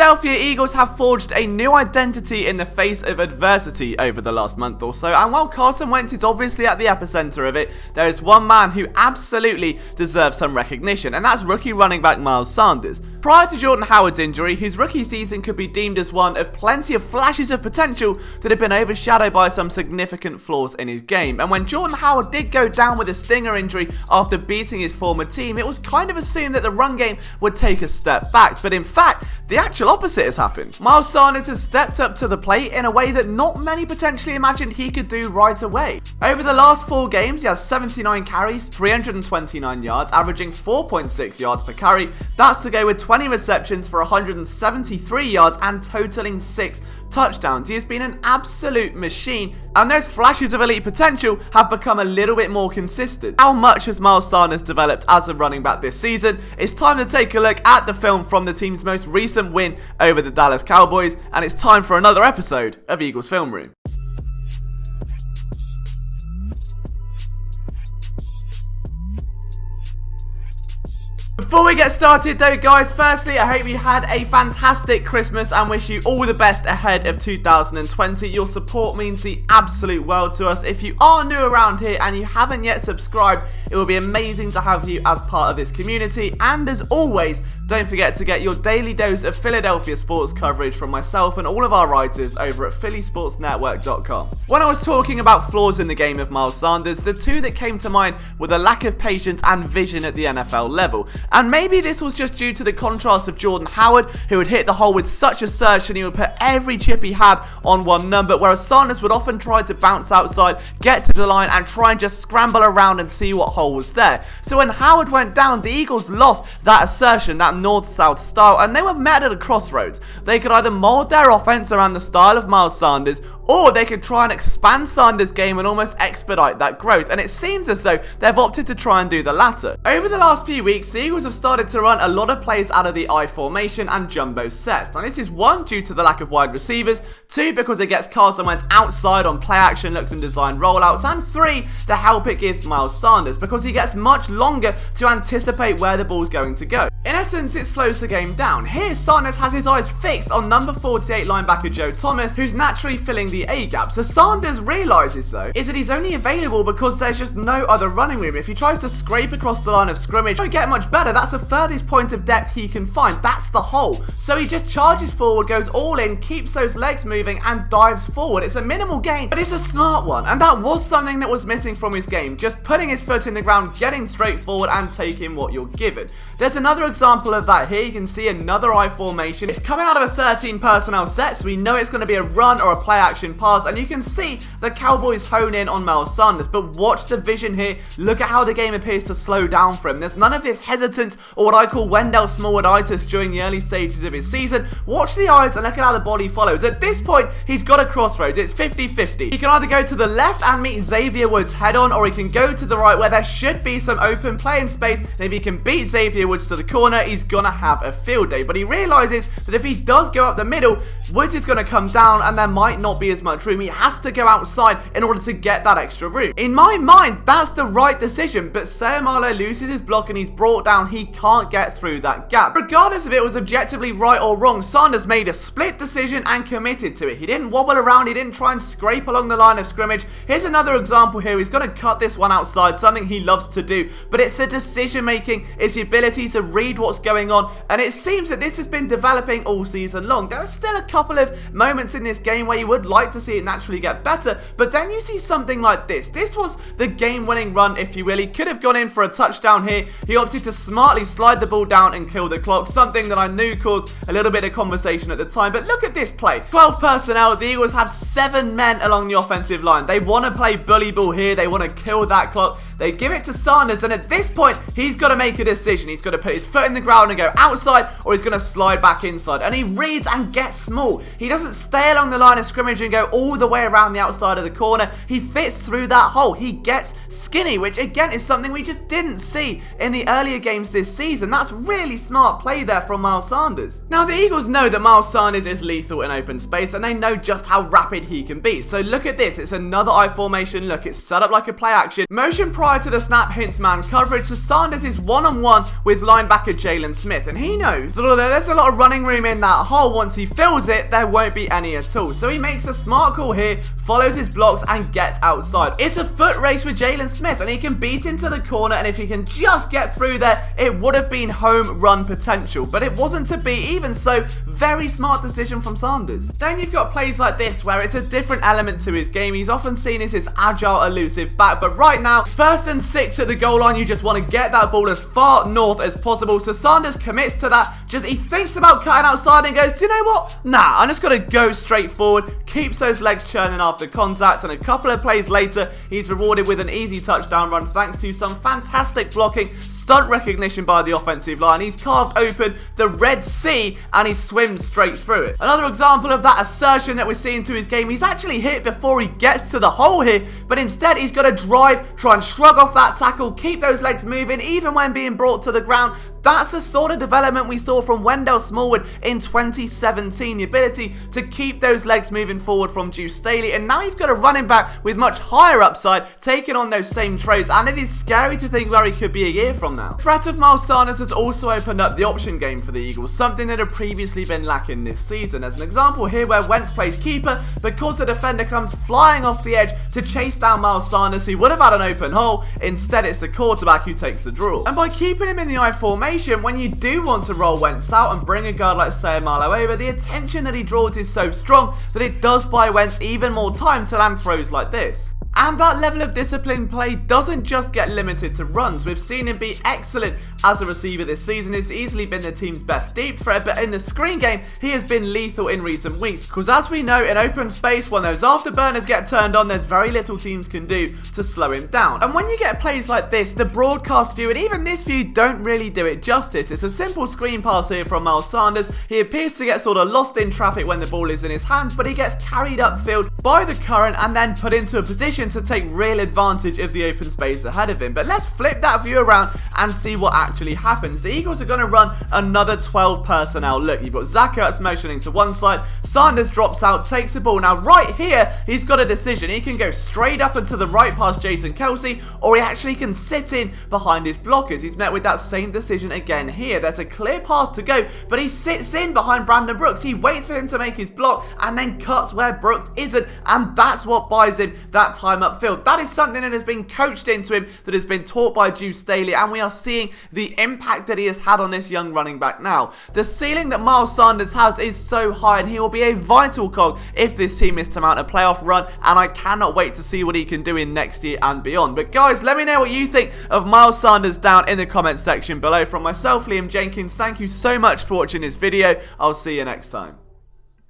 Philadelphia Eagles have forged a new identity in the face of adversity over the last month or so, and while Carson Wentz is obviously at the epicenter of it, there is one man who absolutely deserves some recognition, and that's rookie running back Miles Sanders. Prior to Jordan Howard's injury, his rookie season could be deemed as one of plenty of flashes of potential that had been overshadowed by some significant flaws in his game, and when Jordan Howard did go down with a stinger injury after beating his former team, it was kind of assumed that the run game would take a step back, but in fact, the actual opposite has happened. Miles Sanders has stepped up to the plate in a way that not many potentially imagined he could do right away. Over the last 4 games, he has 79 carries, 329 yards, averaging 4.6 yards per carry. That's to go with 20 receptions for 173 yards and totaling 6 touchdowns. He has been an absolute machine, and those flashes of elite potential have become a little bit more consistent. How much has Miles Sanders developed as a running back this season? It's time to take a look at the film from the team's most recent win over the Dallas Cowboys, and it's time for another episode of Eagles Film Room. Before we get started though guys, firstly I hope you had a fantastic Christmas and wish you all the best ahead of 2020. Your support means the absolute world to us. If you are new around here and you haven't yet subscribed, it will be amazing to have you as part of this community, and as always, don't forget to get your daily dose of Philadelphia sports coverage from myself and all of our writers over at phillysportsnetwork.com. When I was talking about flaws in the game of Miles Sanders, the two that came to mind were the lack of patience and vision at the NFL level. And maybe this was just due to the contrast of Jordan Howard, who would hit the hole with such a surge and he would put every chip he had on one number, whereas Sanders would often try to bounce outside, get to the line and try and just scramble around and see what hole was there. So when Howard went down, the Eagles lost that assertion, that north-south style, and they were met at a crossroads. They could either mold their offense around the style of Miles Sanders, or they could try and expand Sanders' game and almost expedite that growth, and it seems as though they've opted to try and do the latter. Over the last few weeks, the Eagles have started to run a lot of plays out of the I formation and jumbo sets. Now this is 1, due to the lack of wide receivers, 2, because it gets Carson Wentz outside on play action looks and design rollouts, and 3, the help it gives Miles Sanders, because he gets much longer to anticipate where the ball's going to go. In essence, it slows the game down. Here, Sanders has his eyes fixed on number 48 linebacker Joe Thomas, who's naturally filling the A-gap. So Sanders realises, though, is that he's only available because there's just no other running room. If he tries to scrape across the line of scrimmage, he won't get much better. That's the furthest point of depth he can find. That's the hole. So he just charges forward, goes all in, keeps those legs moving, and dives forward. It's a minimal gain, but it's a smart one. And that was something that was missing from his game. Just putting his foot in the ground, getting straight forward, and taking what you're given. There's another example of that here. You can see another I formation. It's coming out of a 13 personnel set, so we know it's going to be a run or a play action pass, and you can see the Cowboys hone in on Miles Sanders, but watch the vision here. Look at how the game appears to slow down for him. There's none of this hesitance or what I call Wendell Smallwood-itis during the early stages of his season. Watch the eyes and look at how the body follows. At this point, he's got a crossroads. It's 50-50. He can either go to the left and meet Xavier Woods head on, or he can go to the right where there should be some open playing space, and if he can beat Xavier Woods to the corner, he's gonna have a field day. But he realizes that if he does go up the middle, Woods is gonna come down and there might not be as much room. He has to go outside in order to get that extra room. In my mind, that's the right decision, but Sayamalo loses his block and he's brought down. He can't get through that gap. Regardless if it was objectively right or wrong, Sanders made a split decision and committed to it. He didn't wobble around, he didn't try and scrape along the line of scrimmage. Here's another example here. He's gonna cut this one outside, something he loves to do, but it's the decision making, it's the ability to read what's going on, and it seems that this has been developing all season long. There are still a couple of moments in this game where you would like to see it naturally get better, but then you see something like this. This was the game-winning run, if you will. He could have gone in for a touchdown here. He opted to smartly slide the ball down and kill the clock, something that I knew caused a little bit of conversation at the time, but look at this play. 12 personnel, the Eagles have 7 men along the offensive line. They want to play bully ball here. They want to kill that clock. They give it to Sanders, and at this point, he's got to make a decision. He's got to put his foot in the ground and go outside, or he's going to slide back inside. And he reads and gets small. He doesn't stay along the line of scrimmage and go all the way around the outside of the corner. He fits through that hole. He gets skinny, which again is something we just didn't see in the earlier games this season. That's really smart play there from Miles Sanders. Now, the Eagles know that Miles Sanders is lethal in open space, and they know just how rapid he can be. So look at this. It's another I formation. Look, it's set up like a play action. Motion prior to the snap hints man coverage, so Sanders is one-on-one with linebacker Jalen Smith, and he knows that although there's a lot of running room in that hole, once he fills it, there won't be any at all. So he makes a smart call here, follows his blocks, and gets outside. It's a foot race with Jalen Smith, and he can beat him to the corner, and if he can just get through there, it would have been home run potential, but it wasn't to be. Even so, very smart decision from Sanders. Then you've got plays like this, where it's a different element to his game. He's often seen as his agile, elusive back, but right now, 1st and 6 at the goal line, you just want to get that ball as far north as possible, so Sanders commits to that. He thinks about cutting outside and goes, do you know what? Nah, I'm just going to go straight forward, keeps those legs churning after contact, and a couple of plays later, he's rewarded with an easy touchdown run thanks to some fantastic blocking, stunt recognition by the offensive line. He's carved open the Red Sea, and he swims straight through it. Another example of that assertion that we're seeing to his game, he's actually hit before he gets to the hole here, but instead he's got to drive, try and shrug off that tackle, keep those legs moving even when being brought to the ground. That's the sort of development we saw from Wendell Smallwood in 2017, the ability to keep those legs moving forward from Juice Staley, and now you've got a running back with much higher upside taking on those same traits, and it is scary to think where he could be a year from now. The threat of Miles Sanders has also opened up the option game for the Eagles, something that had previously been lacking this season. As an example here where Wentz plays keeper because the defender comes flying off the edge to chase down Miles Sanders, who would have had an open hole. Instead, it's the quarterback who takes the draw. And by keeping him in the I formation, when you do want to roll Wentz out and bring a guard like Sayamalo over, the attention that he draws is so strong that it does buy Wentz even more time to land throws like this. And that level of disciplined play doesn't just get limited to runs. We've seen him be excellent as a receiver this season. He's easily been the team's best deep threat, but in the screen game, he has been lethal in recent weeks. Because as we know, in open space, when those afterburners get turned on, there's very little teams can do to slow him down. And when you get plays like this, the broadcast view and even this view don't really do it justice. It's a simple screen pass here from Miles Sanders. He appears to get sort of lost in traffic when the ball is in his hands, but he gets carried upfield by the current and then put into a position to take real advantage of the open space ahead of him. But let's flip that view around and see what actually happens. The Eagles are going to run another 12 personnel look. You've got Zach Ertz motioning to one side, Sanders drops out, takes the ball. Now right here, he's got a decision. He can go straight up and to the right past Jason Kelsey, or he actually can sit in behind his blockers. He's met with that same decision again here. There's a clear path to go, but he sits in behind Brandon Brooks. He waits for him to make his block and then cuts where Brooks isn't, and that's what buys him that time upfield. That is something that has been coached into him, that has been taught by Juice Staley, and we are seeing the impact that he has had on this young running back now. The ceiling that Miles Sanders has is so high, and he will be a vital cog if this team is to mount a playoff run, and I cannot wait to see what he can do in next year and beyond. But guys, let me know what you think of Miles Sanders down in the comments section below. From myself, Liam Jenkins, thank you so much for watching this video. I'll see you next time.